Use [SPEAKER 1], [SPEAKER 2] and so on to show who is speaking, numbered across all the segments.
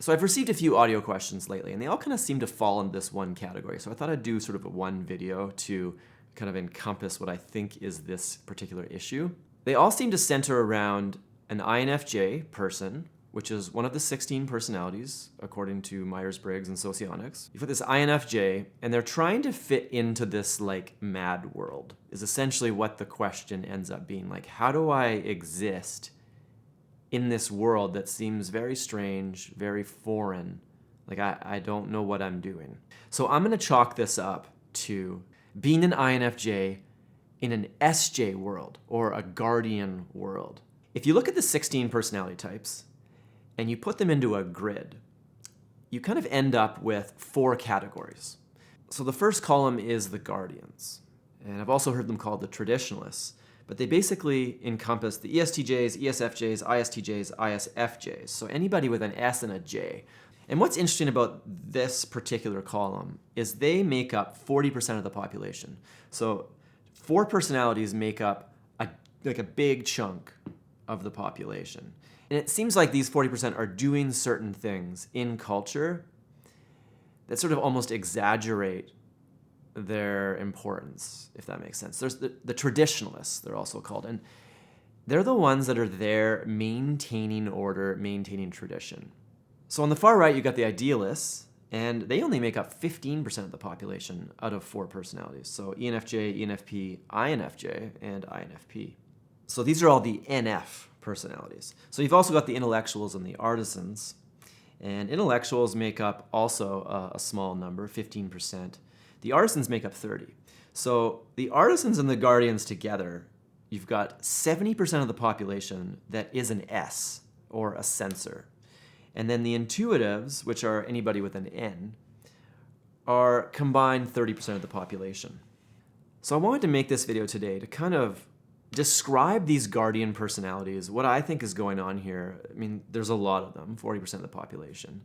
[SPEAKER 1] So I've received a few audio questions lately, and they all kind of seem to fall in this one category. So I thought I'd do sort of a one video to kind of encompass what I think is this particular issue. They all seem to center around an INFJ person, which is one of the 16 personalities, according to Myers-Briggs and Socionics. You've got this INFJ, and they're trying to fit into this like mad world, is essentially what the question ends up being. Like, how do I exist in this world that seems very strange, very foreign? Like, I don't know what I'm doing. So I'm gonna chalk this up to being an INFJ in an SJ world, or a guardian world. If you look at the 16 personality types, and you put them into a grid, you kind of end up with 4 categories. So the first column is the guardians, and I've also heard them called the traditionalists, but they basically encompass the ESTJs, ESFJs, ISTJs, ISFJs, so anybody with an S and a J. And what's interesting about this particular column is they make up 40% of the population. So 4 personalities make up a big chunk of the population. And it seems like these 40% are doing certain things in culture that sort of almost exaggerate their importance, if that makes sense. There's the traditionalists, they're also called, and they're the ones that are there maintaining order, maintaining tradition. So on the far right, you got the idealists, and they only make up 15% of the population out of 4 personalities. So ENFJ, ENFP, INFJ, and INFP. So these are all the NF personalities. So you've also got the intellectuals and the artisans. And intellectuals make up also a small number, 15%. The artisans make up 30. So the artisans and the guardians together, you've got 70% of the population that is an S, or a sensor. And then the intuitives, which are anybody with an N, are combined 30% of the population. So I wanted to make this video today to kind of describe these guardian personalities, what I think is going on here. I mean, there's a lot of them, 40% of the population.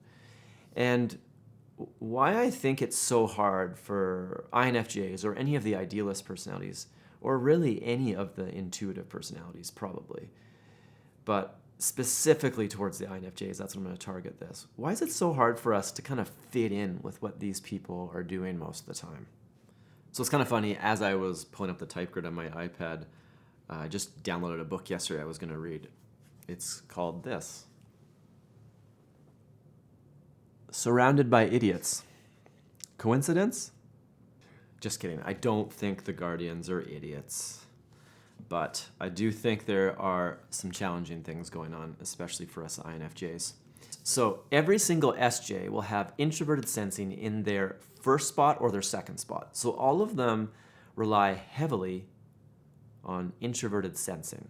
[SPEAKER 1] And why I think it's so hard for INFJs or any of the idealist personalities, or really any of the intuitive personalities probably, but specifically towards the INFJs, that's what I'm going to target this. Why is it so hard for us to kind of fit in with what these people are doing most of the time? So it's kind of funny, as I was pulling up the type grid on my iPad, I just downloaded a book yesterday I was going to read. It's called this: Surrounded by Idiots. Coincidence? Just kidding. I don't think the guardians are idiots. But I do think there are some challenging things going on, especially for us INFJs. So every single SJ will have introverted sensing in their first spot or their second spot. So all of them rely heavily on introverted sensing.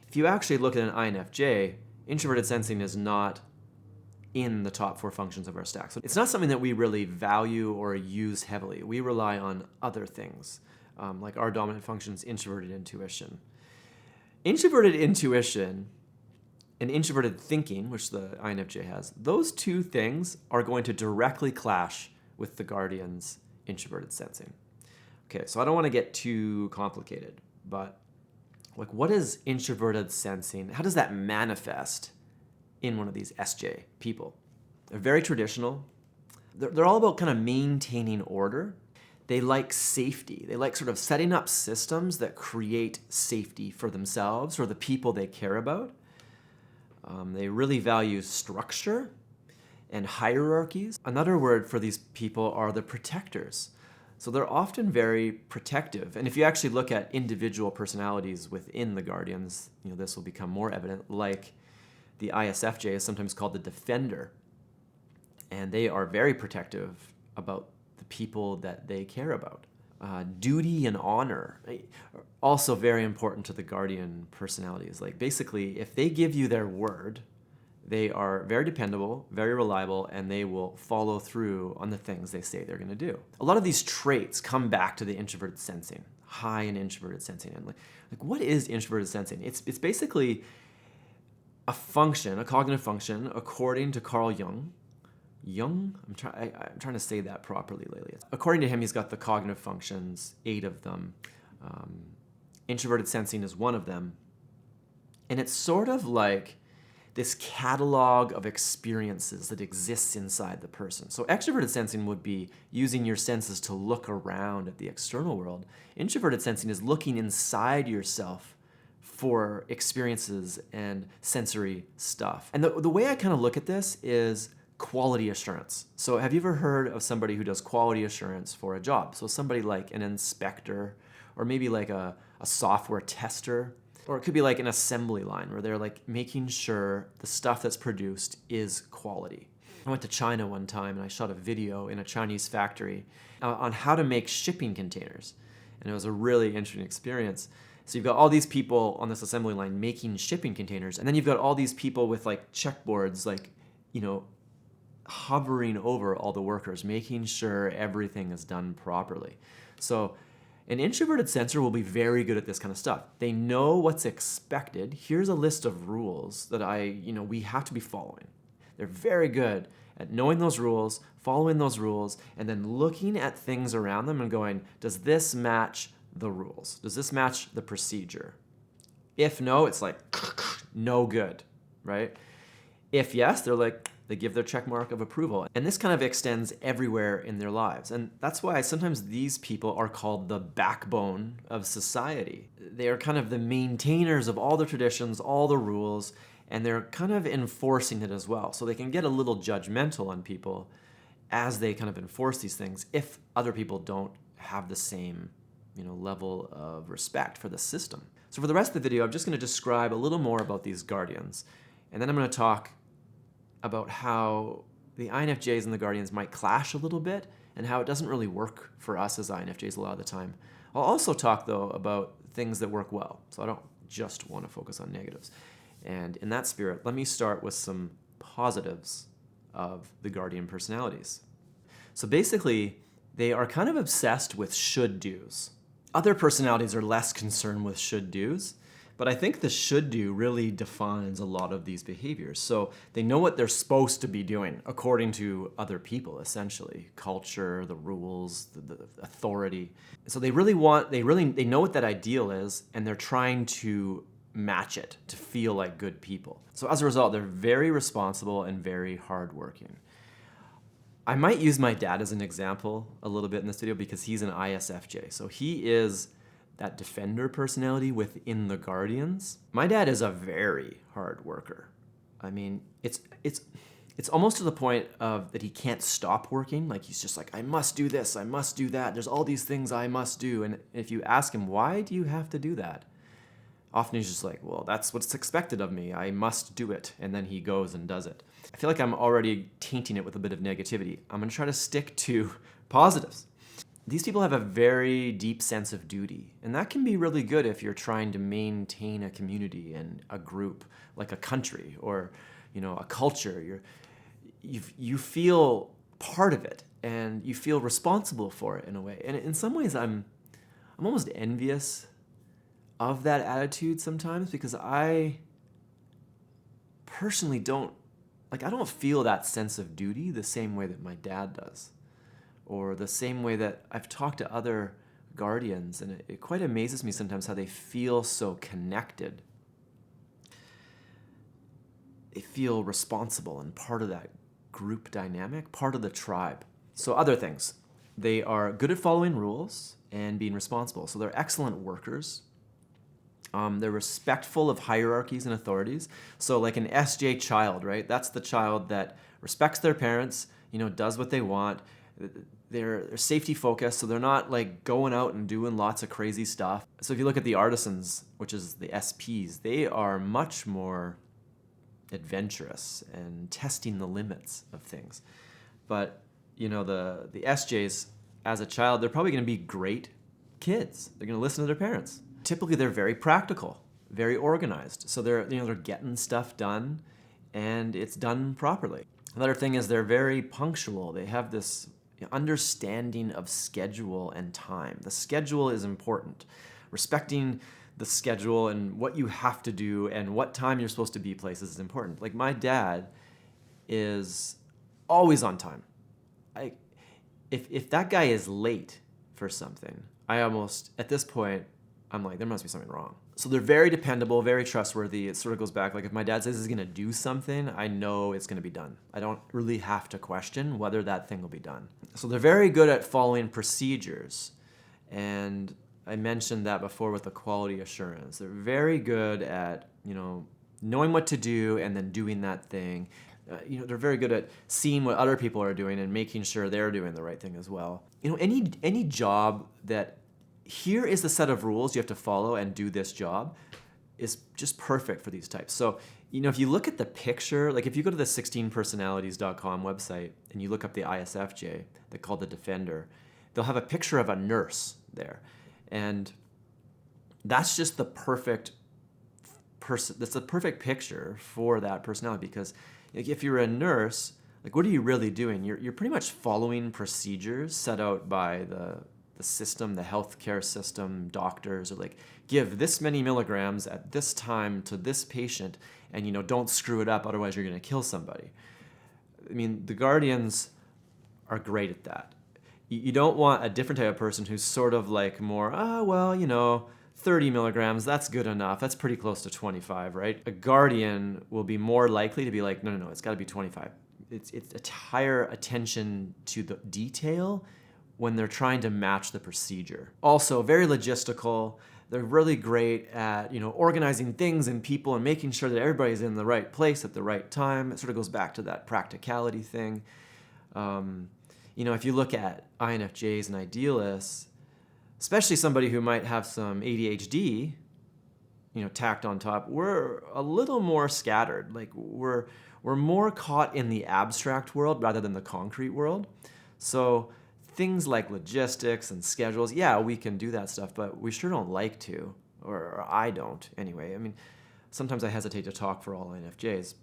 [SPEAKER 1] If you actually look at an INFJ, introverted sensing is not in the top 4 functions of our stack. So it's not something that we really value or use heavily. We rely on other things, like our dominant functions, introverted intuition. Introverted intuition and introverted thinking, which the INFJ has, those 2 things are going to directly clash with the guardian's introverted sensing. Okay, so I don't want to get too complicated, but like, what is introverted sensing? How does that manifest in one of these SJ people? They're very traditional. They're all about kind of maintaining order. They like safety. They like sort of setting up systems that create safety for themselves or the people they care about. They really value structure and hierarchies. Another word for these people are the protectors. So they're often very protective. And if you actually look at individual personalities within the guardians, this will become more evident, like the ISFJ is sometimes called the defender. And they are very protective about the people that they care about. Duty and honor are also very important to the guardian personalities. Like, basically, if they give you their word, they are very dependable, very reliable, and they will follow through on the things they say they're going to do. A lot of these traits come back to the introverted sensing, high in introverted sensing. And like what is introverted sensing? It's basically a function, a cognitive function, according to Carl Jung. I'm trying to say that properly lately. According to him, he's got the cognitive functions, 8 of them. Introverted sensing is one of them. And it's sort of like this catalog of experiences that exists inside the person. So extroverted sensing would be using your senses to look around at the external world. Introverted sensing is looking inside yourself for experiences and sensory stuff. And the way I kind of look at this is quality assurance. So have you ever heard of somebody who does quality assurance for a job? So somebody like an inspector, or maybe like a software tester, or it could be like an assembly line where they're like making sure the stuff that's produced is quality. I went to China one time and I shot a video in a Chinese factory on how to make shipping containers. And it was a really interesting experience. So you've got all these people on this assembly line making shipping containers, and then you've got all these people with like checkboards, like, hovering over all the workers, making sure everything is done properly. So an introverted sensor will be very good at this kind of stuff. They know what's expected. Here's a list of rules that we have to be following. They're very good at knowing those rules, following those rules, and then looking at things around them and going, does this match the rules? Does this match the procedure? If no, it's like, no good, right? If yes, they give their check mark of approval. And this kind of extends everywhere in their lives. And that's why sometimes these people are called the backbone of society. They are kind of the maintainers of all the traditions, all the rules, and they're kind of enforcing it as well. So they can get a little judgmental on people as they kind of enforce these things if other people don't have the same level of respect for the system. So for the rest of the video, I'm just going to describe a little more about these guardians. And then I'm going to talk about how the INFJs and the guardians might clash a little bit and how it doesn't really work for us as INFJs a lot of the time. I'll also talk, though, about things that work well. So I don't just want to focus on negatives. And in that spirit, let me start with some positives of the guardian personalities. So basically, they are kind of obsessed with should-dos. Other personalities are less concerned with should-dos, but I think the should-do really defines a lot of these behaviors. So they know what they're supposed to be doing according to other people, essentially. Culture, the rules, the authority. So they know what that ideal is, and they're trying to match it to feel like good people. So as a result, they're very responsible and very hardworking. I might use my dad as an example a little bit in this video because he's an ISFJ. So he is that defender personality within the guardians. My dad is a very hard worker. I mean, it's almost to the point of that he can't stop working. Like he's just like, I must do this, I must do that. There's all these things I must do. And if you ask him, why do you have to do that? Often he's just like, well, that's what's expected of me. I must do it. And then he goes and does it. I feel like I'm already tainting it with a bit of negativity. I'm gonna try to stick to positives. These people have a very deep sense of duty, and that can be really good if you're trying to maintain a community and a group, like a country or a culture. You feel part of it, and you feel responsible for it in a way. And in some ways, I'm almost envious of that attitude sometimes because I personally don't feel that sense of duty the same way that my dad does, or the same way that I've talked to other guardians, and it quite amazes me sometimes how they feel so connected. They feel responsible and part of that group dynamic, part of the tribe. So other things, they are good at following rules and being responsible. So they're excellent workers. They're respectful of hierarchies and authorities. So like an SJ child, right? That's the child that respects their parents, does what they want. They're safety focused, so they're not like going out and doing lots of crazy stuff. So if you look at the artisans, which is the SPs, they are much more adventurous and testing the limits of things. But the SJs, as a child, they're probably going to be great kids. They're going to listen to their parents. Typically, they're very practical, very organized. So they're getting stuff done, and it's done properly. Another thing is they're very punctual. They have this understanding of schedule and time. The schedule is important. Respecting the schedule and what you have to do and what time you're supposed to be places is important. Like my dad is always on time. If that guy is late for something, at this point, I'm like, there must be something wrong. So they're very dependable, very trustworthy. It sort of goes back, like if my dad says he's going to do something, I know it's going to be done. I don't really have to question whether that thing will be done. So they're very good at following procedures. And I mentioned that before with the quality assurance. They're very good at, knowing what to do and then doing that thing. They're very good at seeing what other people are doing and making sure they're doing the right thing as well. Any job that here is the set of rules you have to follow and do this job is just perfect for these types. So, if you look at the picture, like if you go to the 16personalities.com website and you look up the ISFJ, they're called the Defender, they'll have a picture of a nurse there. And that's just the perfect person. That's the perfect picture for that personality, because if you're a nurse, like what are you really doing? You're pretty much following procedures set out by the system, the healthcare system. Doctors are like, give this many milligrams at this time to this patient, and don't screw it up, otherwise you're going to kill somebody. I mean, the Guardians are great at that. You don't want a different type of person who's sort of like more, 30 milligrams, that's good enough. That's pretty close to 25, right? A Guardian will be more likely to be like, no, it's got to be 25. It's a higher attention to the detail when they're trying to match the procedure. Also, very logistical. They're really great at, organizing things and people and making sure that everybody's in the right place at the right time. It sort of goes back to that practicality thing. If you look at INFJs and idealists, especially somebody who might have some ADHD, tacked on top, we're a little more scattered. Like we're more caught in the abstract world rather than the concrete world. So things like logistics and schedules, yeah, we can do that stuff, but we sure don't like to, or I don't anyway. I mean, sometimes I hesitate to talk for all INFJs,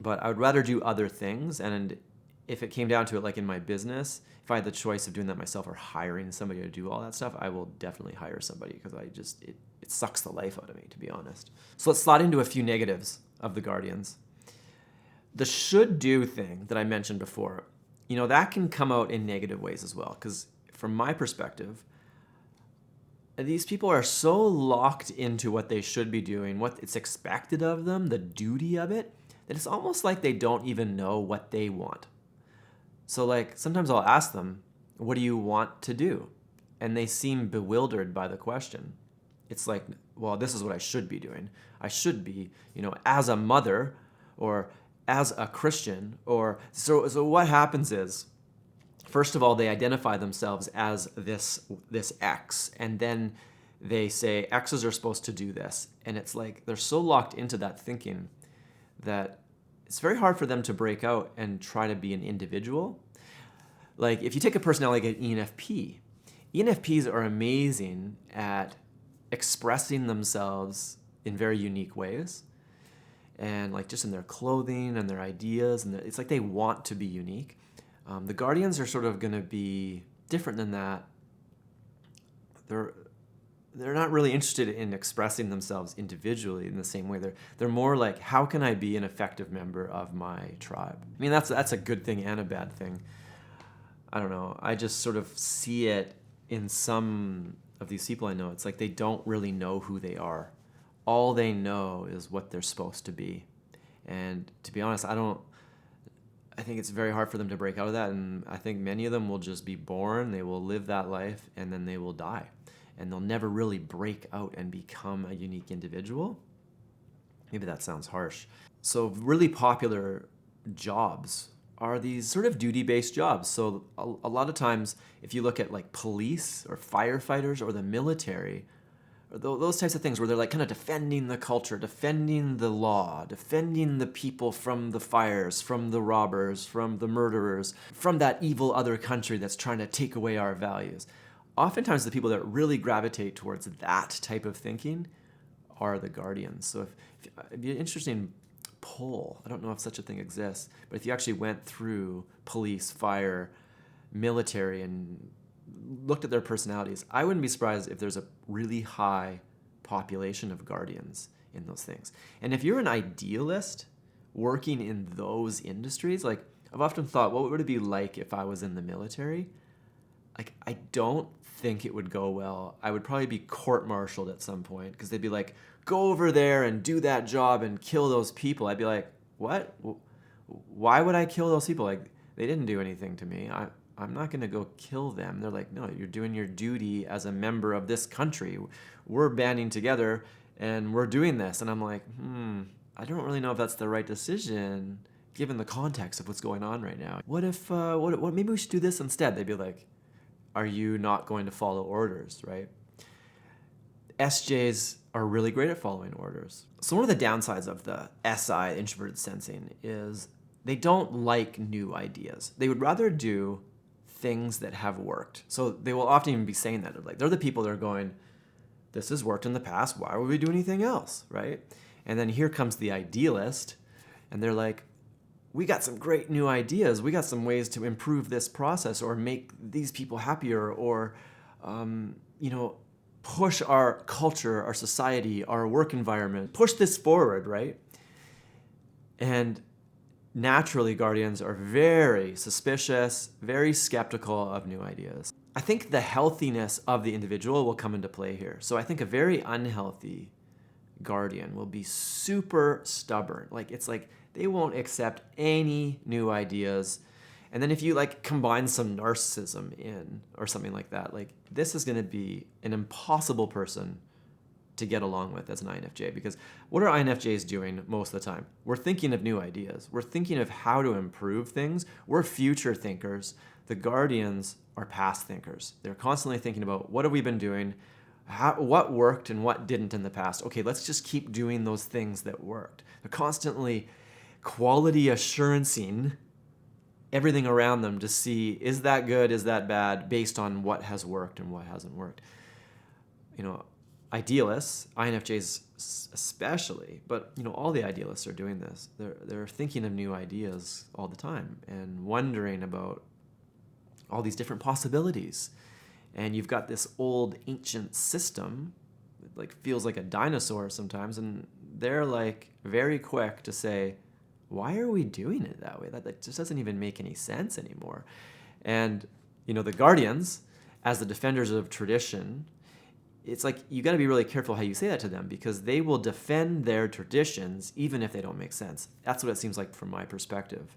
[SPEAKER 1] but I would rather do other things. And if it came down to it, like in my business, if I had the choice of doing that myself or hiring somebody to do all that stuff, I will definitely hire somebody, because it sucks the life out of me, to be honest. So let's slide into a few negatives of the Guardians. The should do thing that I mentioned before, that can come out in negative ways as well, because from my perspective, these people are so locked into what they should be doing, what it's expected of them, the duty of it, that it's almost like they don't even know what they want. So like sometimes I'll ask them, what do you want to do? And they seem bewildered by the question. It's like, well, this is what I should be doing. I should be, as a mother or as a Christian, or so what happens is, first of all, they identify themselves as this X, and then they say X's are supposed to do this. And it's like they're so locked into that thinking that it's very hard for them to break out and try to be an individual. Like if you take a personality like an ENFP, ENFPs are amazing at expressing themselves in very unique ways. And like just in their clothing and their ideas, and it's like they want to be unique. The Guardians are sort of going to be different than that. They're not really interested in expressing themselves individually in the same way. They're more like, how can I be an effective member of my tribe? I mean, that's a good thing and a bad thing. I don't know. I just sort of see it in some of these people I know. It's like they don't really know who they are. All they know is what they're supposed to be. And to be honest, I think it's very hard for them to break out of that. And I think many of them will just be born, they will live that life, and then they will die. And they'll never really break out and become a unique individual. Maybe that sounds harsh. So really popular jobs are these sort of duty-based jobs. So a lot of times, if you look at like police or firefighters or the military, or those types of things where they're like kind of defending the culture, defending the law, defending the people from the fires, from the robbers, from the murderers, from that evil other country that's trying to take away our values. Oftentimes the people that really gravitate towards that type of thinking are the Guardians. So if it'd be an interesting poll, I don't know if such a thing exists, but if you actually went through police, fire, military, and looked at their personalities, I wouldn't be surprised if there's a really high population of Guardians in those things. And if you're an idealist working in those industries, like I've often thought, what would it be like if I was in the military? like, I don't think it would go well. I would probably be court-martialed at some point because they'd be like, go over there and do that job and kill those people. I'd be like, what? Why would I kill those people? Like, they didn't do anything to me. I'm not going to go kill them. They're like, no, you're doing your duty as a member of this country. We're banding together and we're doing this. And I'm like, I don't really know if that's the right decision given the context of what's going on right now. What if, what maybe we should do this instead? They'd be like, are you not going to follow orders, right? SJs are really great at following orders. So one of the downsides of the SI, introverted sensing, is they don't like new ideas. They would rather do things that have worked. So they will often even be saying that. They're the people that are going, this has worked in the past, why would we do anything else, right? And then here comes the idealist, and they're like, we got some great new ideas. We got some ways to improve this process or make these people happier or, push our culture, our society, our work environment, push this forward, right? And naturally, guardians are very suspicious, very skeptical of new ideas. I think the healthiness of the individual will come into play here. So I think a very unhealthy guardian will be super stubborn. It's like they won't accept any new ideas. And then if you combine some narcissism in or something like that, this is going to be an impossible person to get along with as an INFJ, because what are INFJs doing most of the time? We're thinking of new ideas. We're thinking of how to improve things. We're future thinkers. The guardians are past thinkers. They're constantly thinking about what have we been doing, what worked and what didn't in the past. Okay, let's just keep doing those things that worked. They're constantly quality assurancing everything around them to see, is that good, is that bad, based on what has worked and what hasn't worked. Idealists, INFJs especially, but all the idealists are doing this. They're thinking of new ideas all the time and wondering about all these different possibilities. And you've got this old ancient system that feels like a dinosaur sometimes, and they're very quick to say, why are we doing it that way? That just doesn't even make any sense anymore. And the guardians, as the defenders of tradition, it's you got to be really careful how you say that to them, because they will defend their traditions even if they don't make sense. That's what it seems like from my perspective.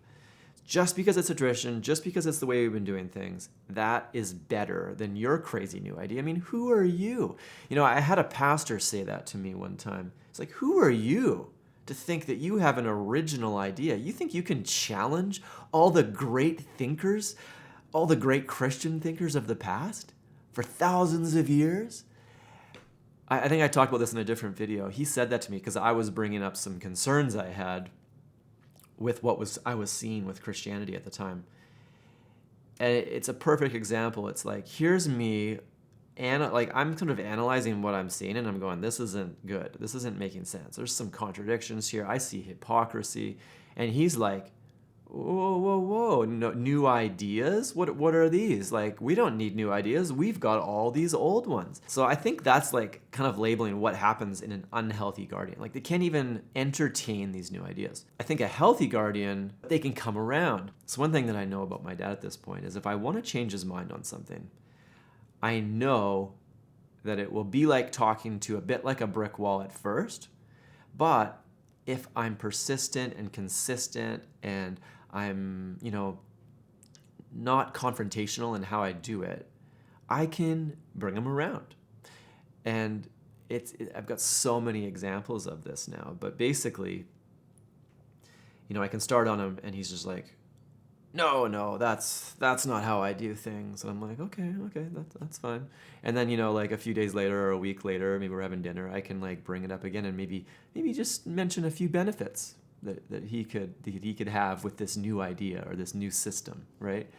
[SPEAKER 1] Just because it's a tradition, just because it's the way we've been doing things, that is better than your crazy new idea. I mean, who are you? I had a pastor say that to me one time. It's who are you to think that you have an original idea? You think you can challenge all the great thinkers, all the great Christian thinkers of the past for thousands of years? I think I talked about this in a different video. He said that to me because I was bringing up some concerns I had with what I was seeing with Christianity at the time. And it's a perfect example. It's here's me, and I'm sort of analyzing what I'm seeing, and I'm going, this isn't good. This isn't making sense. There's some contradictions here. I see hypocrisy. And he's like, whoa, no, new ideas? What are these? We don't need new ideas. We've got all these old ones. So I think that's kind of labeling what happens in an unhealthy guardian. They can't even entertain these new ideas. I think a healthy guardian, they can come around. So one thing that I know about my dad at this point is if I want to change his mind on something, I know that it will be like talking to a bit like a brick wall at first, but if I'm persistent and consistent and I'm, not confrontational in how I do it, I can bring them around. And I've got so many examples of this now, but basically, I can start on him and he's just like, no, that's not how I do things. And I'm like, okay, that's fine. And then, a few days later or a week later, maybe we're having dinner, I can bring it up again and maybe just mention a few benefits that he could have with this new idea or this new system, right?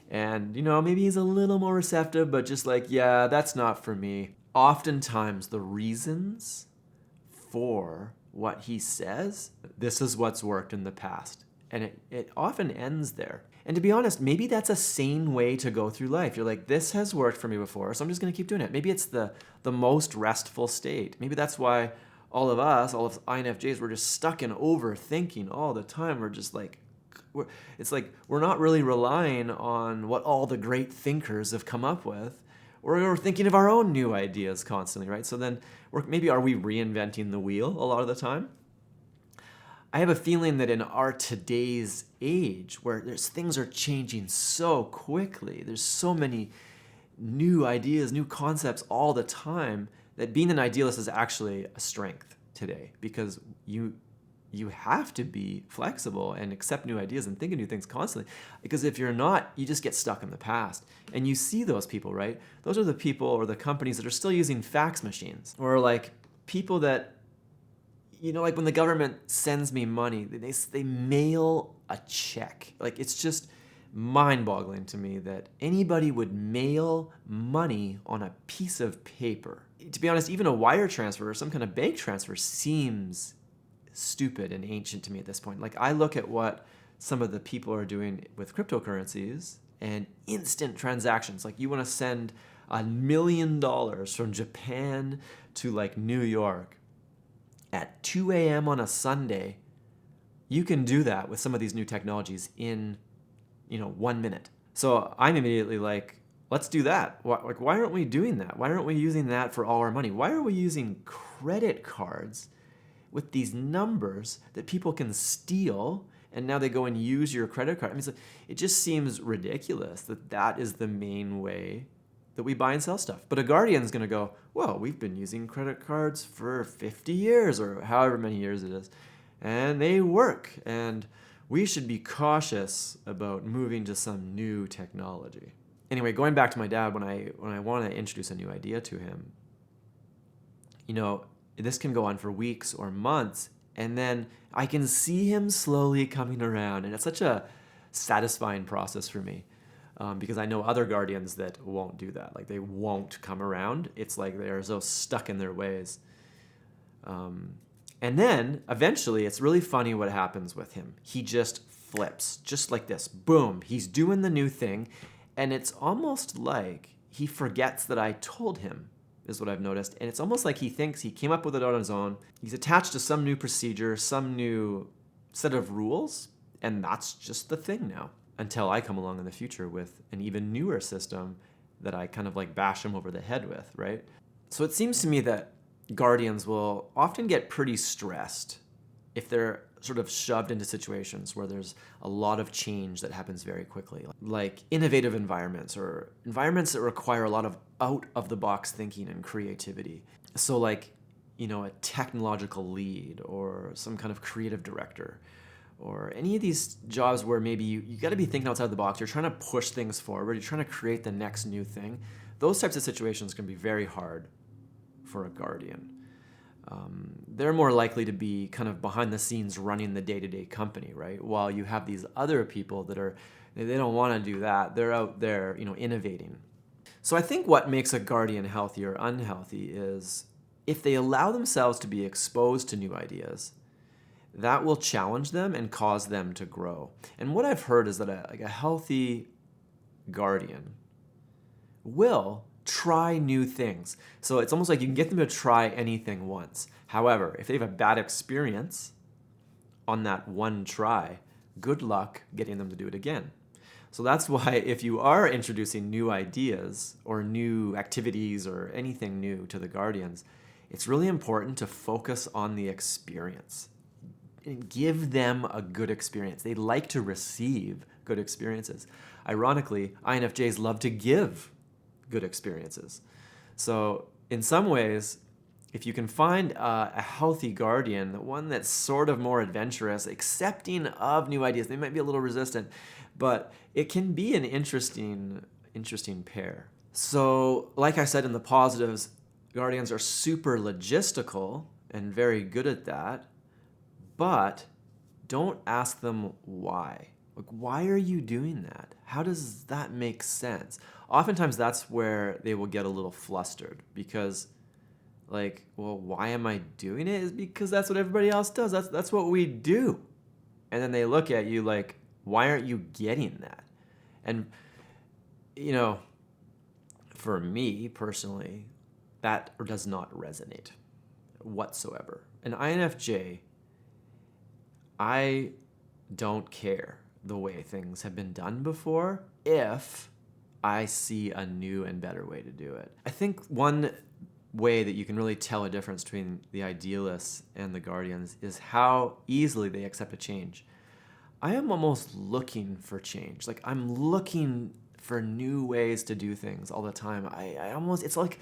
[SPEAKER 1] And, maybe he's a little more receptive, but just yeah, that's not for me. Oftentimes the reasons for what he says, this is what's worked in the past. And it often ends there. And to be honest, maybe that's a sane way to go through life. You're like, this has worked for me before, so I'm just going to keep doing it. Maybe it's the most restful state. Maybe that's why all of INFJs, we're just stuck in overthinking all the time. We're just It's like we're not really relying on what all the great thinkers have come up with. We're thinking of our own new ideas constantly, right? So then maybe are we reinventing the wheel a lot of the time? I have a feeling that in our today's age, where things are changing so quickly, there's so many new ideas, new concepts all the time, that being an idealist is actually a strength today, because you have to be flexible and accept new ideas and think of new things constantly. Because if you're not, you just get stuck in the past. And you see those people, right? Those are the people or the companies that are still using fax machines, or like people that, like when the government sends me money, they mail a check. Like, it's just mind-boggling to me that anybody would mail money on a piece of paper. To be honest, even a wire transfer or some kind of bank transfer seems stupid and ancient to me at this point. Like, I look at what some of the people are doing with cryptocurrencies and instant transactions. Like, you want to send $1 million from Japan to like New York at 2 a.m. on a Sunday. You can do that with some of these new technologies in 1 minute. So I'm immediately like, let's do that. Why aren't we doing that? Why aren't we using that for all our money? Why are we using credit cards with these numbers that people can steal, and now they go and use your credit card? I mean, it just seems ridiculous that is the main way that we buy and sell stuff. But a Guardian's going to go, well, we've been using credit cards for 50 years or however many years it is, and they work, and we should be cautious about moving to some new technology. Anyway, going back to my dad, when I want to introduce a new idea to him, this can go on for weeks or months, and then I can see him slowly coming around, and it's such a satisfying process for me. Because I know other Guardians that won't do that. Like, they won't come around. It's like they're so stuck in their ways. And then, eventually, it's really funny what happens with him. He just flips, just like this. Boom, he's doing the new thing. And it's almost like he forgets that I told him, is what I've noticed. And it's almost like he thinks he came up with it on his own. He's attached to some new procedure, some new set of rules, and that's just the thing now. Until I come along in the future with an even newer system that I kind of like bash him over the head with, right? So it seems to me that Guardians will often get pretty stressed if they're sort of shoved into situations where there's a lot of change that happens very quickly, like innovative environments or environments that require a lot of out-of-the-box thinking and creativity. So like, a technological lead or some kind of creative director, or any of these jobs where maybe you got to be thinking outside the box. You're trying to push things forward. You're trying to create the next new thing. Those types of situations can be very hard for a Guardian. They're more likely to be kind of behind the scenes running the day-to-day company, right? While you have these other people they don't want to do that. They're out there, innovating. So I think what makes a Guardian healthy or unhealthy is if they allow themselves to be exposed to new ideas, that will challenge them and cause them to grow. And what I've heard is that a healthy Guardian will try new things. So it's almost like you can get them to try anything once. However, if they have a bad experience on that one try, good luck getting them to do it again. So that's why if you are introducing new ideas or new activities or anything new to the Guardians, it's really important to focus on the experience. And give them a good experience. They like to receive good experiences. Ironically, INFJs love to give good experiences. So in some ways, if you can find a healthy Guardian, one that's sort of more adventurous, accepting of new ideas, they might be a little resistant, but it can be an interesting pair. So like I said in the positives, Guardians are super logistical and very good at that. But don't ask them why. Like, why are you doing that? How does that make sense? Oftentimes that's where they will get a little flustered because, why am I doing it? Is because that's what everybody else does. That's what we do. And then they look at you like, why aren't you getting that? And, for me personally, that does not resonate whatsoever. An INFJ, I don't care the way things have been done before if I see a new and better way to do it. I think one way that you can really tell a difference between the idealists and the guardians is how easily they accept a change. I am almost looking for change. Like, I'm looking for new ways to do things all the time. I almost, it's like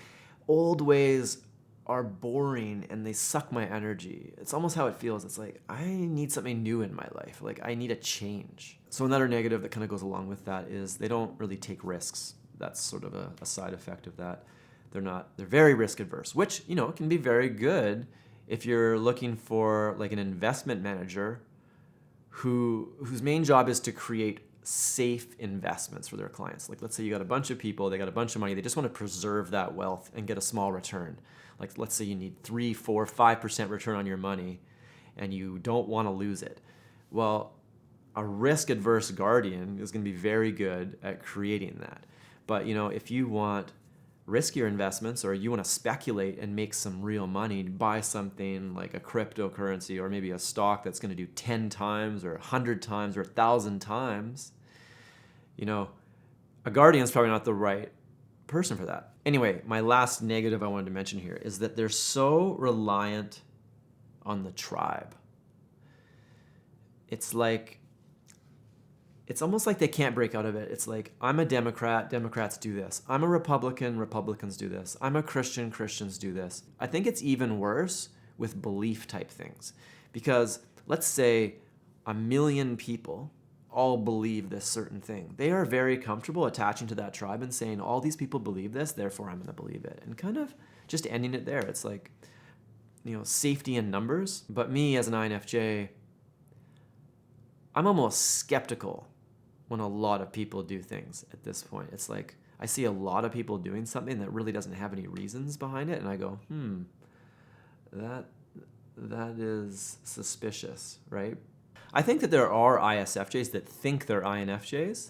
[SPEAKER 1] old ways are boring and they suck my energy. It's almost how it feels. It's like, I need something new in my life. Like, I need a change. So another negative that kind of goes along with that is they don't really take risks. That's sort of a side effect of that. They're very risk adverse, which, you know, can be very good if you're looking for like an investment manager whose main job is to create safe investments for their clients. Like, let's say you got a bunch of people, they got a bunch of money, they just want to preserve that wealth and get a small return. Like, let's say you need 3, 4, 5% return on your money and you don't want to lose it. Well, a risk-adverse guardian is going to be very good at creating that. But, you know, if you want riskier investments, or you want to speculate and make some real money, buy something like a cryptocurrency or maybe a stock that's going to do 10 times or 100 times or 1,000 times, you know, a guardian's probably not the right person for that. Anyway, my last negative I wanted to mention here is that they're so reliant on the tribe. It's almost like they can't break out of it. It's like, I'm a Democrat, Democrats do this. I'm a Republican, Republicans do this. I'm a Christian, Christians do this. I think it's even worse with belief type things. Because let's say 1 million people all believe this certain thing. They are very comfortable attaching to that tribe and saying, all these people believe this, therefore I'm going to believe it. And kind of just ending it there. It's like, you know, safety in numbers. But me as an INFJ, I'm almost skeptical when a lot of people do things at this point. It's like, I see a lot of people doing something that really doesn't have any reasons behind it, and I go, that is suspicious, right? I think that there are ISFJs that think they're INFJs,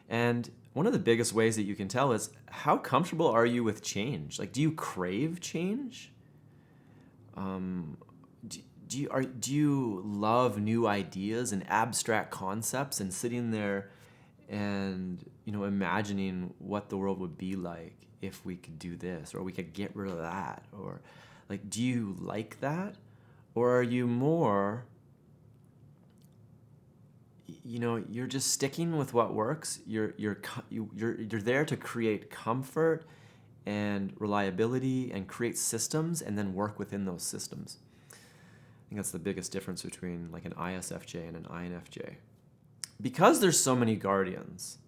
[SPEAKER 1] and one of the biggest ways that you can tell is, how comfortable are you with change? Like, do you crave change? Do you love new ideas and abstract concepts and sitting there and, you know, imagining what the world would be like if we could do this, or we could get rid of that? Or like, do you like that? Or are you more, you know, you're just sticking with what works? You're there to create comfort and reliability and create systems and then work within those systems. I think that's the biggest difference between like an ISFJ and an INFJ. Because there's so many guardians,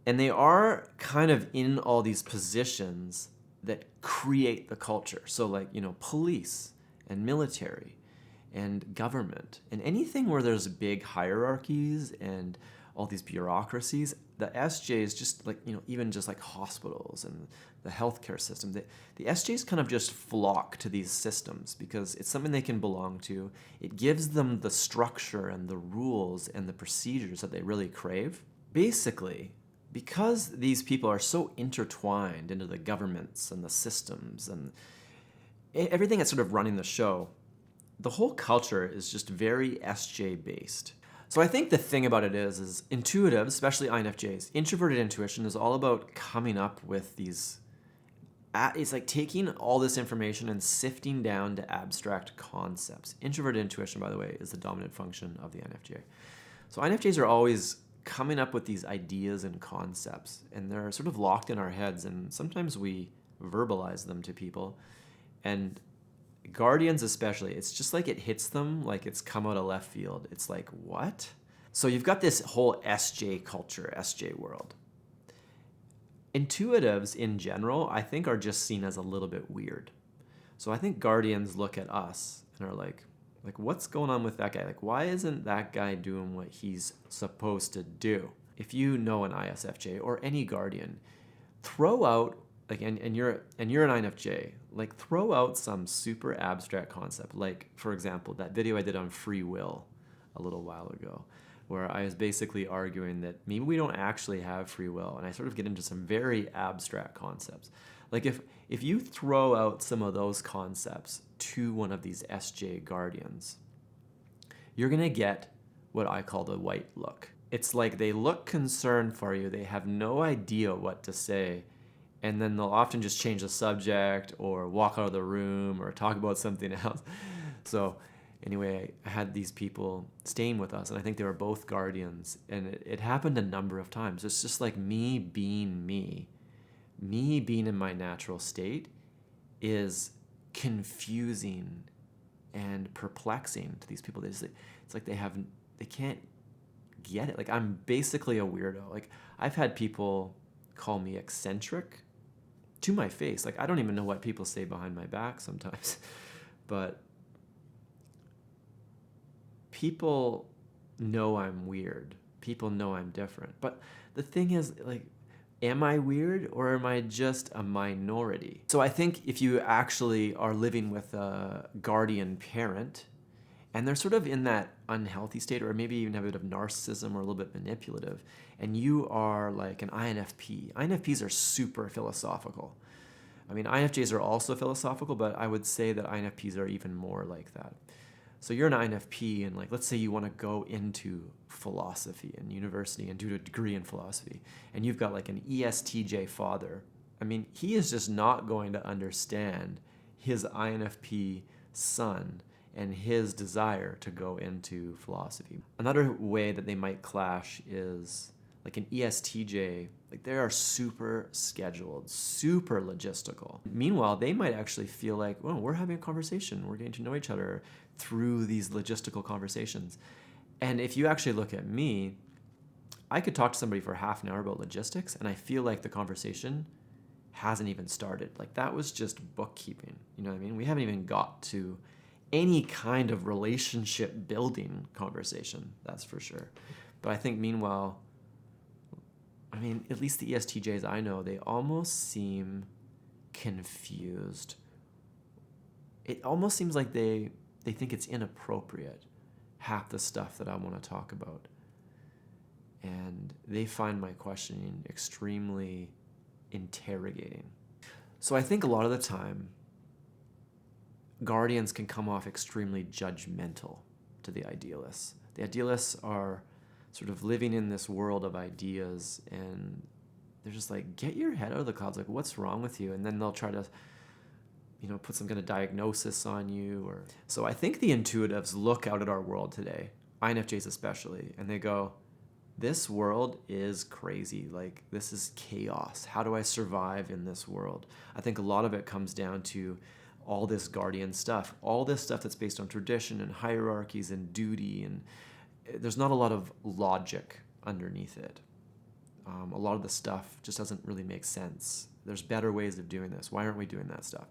[SPEAKER 1] and they are kind of in all these positions that create the culture. So like, you know, police and military and government and anything where there's big hierarchies and all these bureaucracies, the SJs, just like, you know, even just like hospitals and the healthcare system, the SJs kind of just flock to these systems because it's something they can belong to. It gives them the structure and the rules and the procedures that they really crave. Basically, because these people are so intertwined into the governments and the systems and everything that's sort of running the show, the whole culture is just very SJ based. So I think the thing about it is intuitive, especially INFJs, introverted intuition is all about coming up with these, it's like taking all this information and sifting down to abstract concepts. Introverted intuition, by the way, is the dominant function of the INFJ. So INFJs are always coming up with these ideas and concepts, and they're sort of locked in our heads, and sometimes we verbalize them to people. And guardians especially, it's just like it hits them like it's come out of left field. It's like, what? So you've got this whole SJ culture, SJ world. Intuitives in general, I think, are just seen as a little bit weird. So I think guardians look at us and are like, what's going on with that guy? Like, why isn't that guy doing what he's supposed to do? If you know an ISFJ or any guardian, throw out, like, and you're an INFJ, like, throw out some super abstract concept. Like, for example, that video I did on free will a little while ago, where I was basically arguing that maybe we don't actually have free will, and I sort of get into some very abstract concepts. Like, if you throw out some of those concepts to one of these SJ guardians, you're gonna get what I call the white look. It's like they look concerned for you. They have no idea what to say. And then they'll often just change the subject or walk out of the room or talk about something else. So anyway, I had these people staying with us, and I think they were both guardians. And it happened a number of times. It's just like me being me being in my natural state is confusing and perplexing to these people. It's like they can't get it. Like, I'm basically a weirdo. Like, I've had people call me eccentric to my face. Like, I don't even know what people say behind my back sometimes. But people know I'm weird. People know I'm different. But the thing is, like, am I weird or am I just a minority? So I think if you actually are living with a guardian parent and they're sort of in that unhealthy state, or maybe even have a bit of narcissism or a little bit manipulative, and you are like an INFP. INFPs are super philosophical. I mean, INFJs are also philosophical, but I would say that INFPs are even more like that. So you're an INFP, and like, let's say you want to go into philosophy in university and do a degree in philosophy, and you've got like an ESTJ father. I mean, he is just not going to understand his INFP son and his desire to go into philosophy. Another way that they might clash is like an ESTJ, like they are super scheduled, super logistical. Meanwhile, they might actually feel like, well, we're having a conversation, we're getting to know each other through these logistical conversations. And if you actually look at me, I could talk to somebody for half an hour about logistics, and I feel like the conversation hasn't even started. Like, that was just bookkeeping, you know what I mean? We haven't even got to any kind of relationship building conversation, that's for sure. But I think meanwhile, I mean, at least the ESTJs I know, they almost seem confused. It almost seems like they think it's inappropriate, half the stuff that I want to talk about. And they find my questioning extremely interrogating. So I think a lot of the time, guardians can come off extremely judgmental to the idealists. The idealists are sort of living in this world of ideas, and they're just like, get your head out of the clouds. Like, what's wrong with you? And then they'll try to, put some kind of diagnosis on you. So I think the intuitives look out at our world today, INFJs especially, and they go, this world is crazy. Like, this is chaos. How do I survive in this world? I think a lot of it comes down to all this guardian stuff, all this stuff that's based on tradition and hierarchies and duty, and there's not a lot of logic underneath it. A lot of the stuff just doesn't really make sense. There's better ways of doing this. Why aren't we doing that stuff?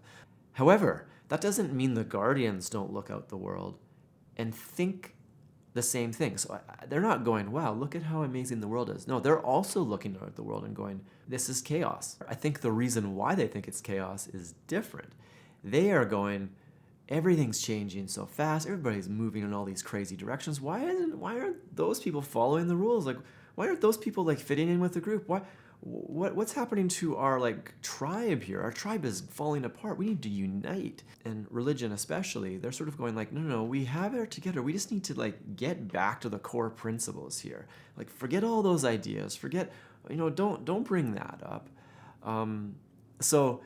[SPEAKER 1] However, that doesn't mean the guardians don't look out the world and think the same thing. So they're not going, wow, look at how amazing the world is. No, they're also looking out at the world and going, this is chaos. I think the reason why they think it's chaos is different. They are going, everything's changing so fast. Everybody's moving in all these crazy directions. Why aren't those people following the rules? Like, why aren't those people like fitting in with the group? What's happening to our like tribe here? Our tribe is falling apart. We need to unite. And religion especially, they're sort of going like, no, we have it together. We just need to like get back to the core principles here. Like, forget all those ideas. Forget, don't bring that up. So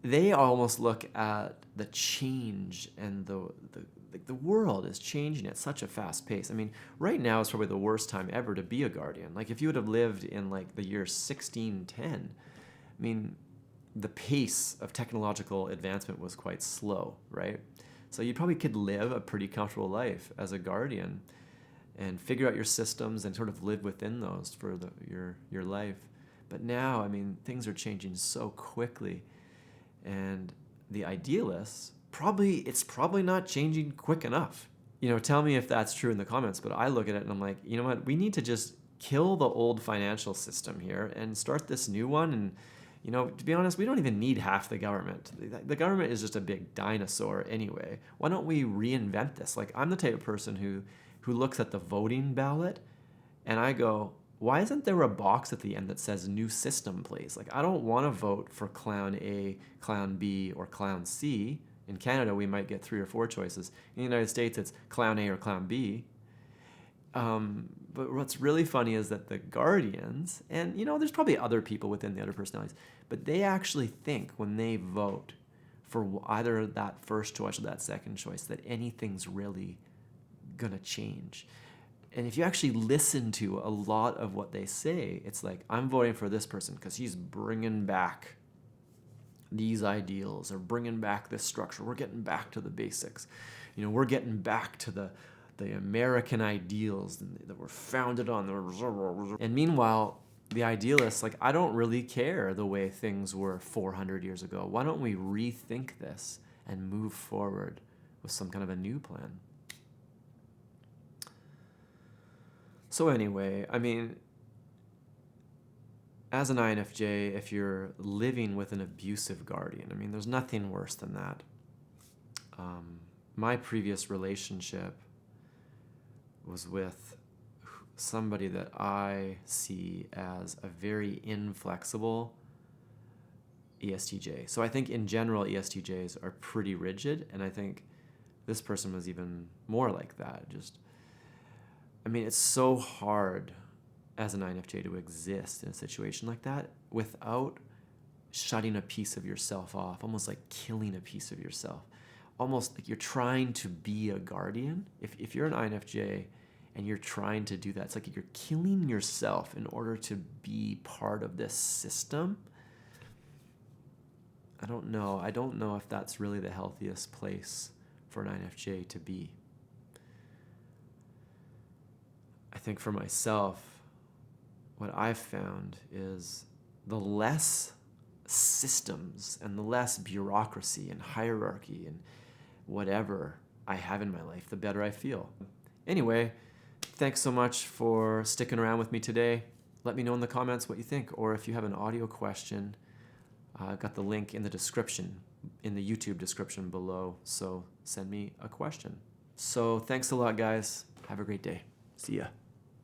[SPEAKER 1] they almost look at the change, and the world is changing at such a fast pace. I mean, right now is probably the worst time ever to be a guardian. Like, if you would have lived in like the year 1610, I mean, the pace of technological advancement was quite slow, right? So you probably could live a pretty comfortable life as a guardian and figure out your systems and sort of live within those for your life. But now, I mean, things are changing so quickly. And the idealists, it's probably not changing quick enough. Tell me if that's true in the comments, but I look at it and I'm like, you know what? We need to just kill the old financial system here and start this new one. And, to be honest, we don't even need half the government. The government is just a big dinosaur anyway. Why don't we reinvent this? Like, I'm the type of person who looks at the voting ballot and I go, why isn't there a box at the end that says new system, please? Like, I don't want to vote for clown A, clown B, or clown C. In Canada, we might get 3 or 4 choices. In the United States, it's clown A or clown B. But what's really funny is that the guardians, and there's probably other people within the other personalities, but they actually think when they vote for either that first choice or that second choice that anything's really gonna change. And if you actually listen to a lot of what they say, it's like, I'm voting for this person because he's bringing back these ideals or bringing back this structure. We're getting back to the basics. We're getting back to the American ideals that were founded on the... And meanwhile, the idealists, like, I don't really care the way things were 400 years ago. Why don't we rethink this and move forward with some kind of a new plan? So anyway, I mean, as an INFJ, if you're living with an abusive guardian, I mean, there's nothing worse than that. My previous relationship was with somebody that I see as a very inflexible ESTJ. So I think in general, ESTJs are pretty rigid, and I think this person was even more like that. It's so hard as an INFJ to exist in a situation like that without shutting a piece of yourself off, almost like killing a piece of yourself. Almost like you're trying to be a guardian. If you're an INFJ and you're trying to do that, it's like you're killing yourself in order to be part of this system. I don't know if that's really the healthiest place for an INFJ to be. I think for myself, what I've found is the less systems and the less bureaucracy and hierarchy and whatever I have in my life, the better I feel. Anyway, thanks so much for sticking around with me today. Let me know in the comments what you think, or if you have an audio question, I've got the link in the description, in the YouTube description below, so send me a question. So thanks a lot, guys. Have a great day. See ya.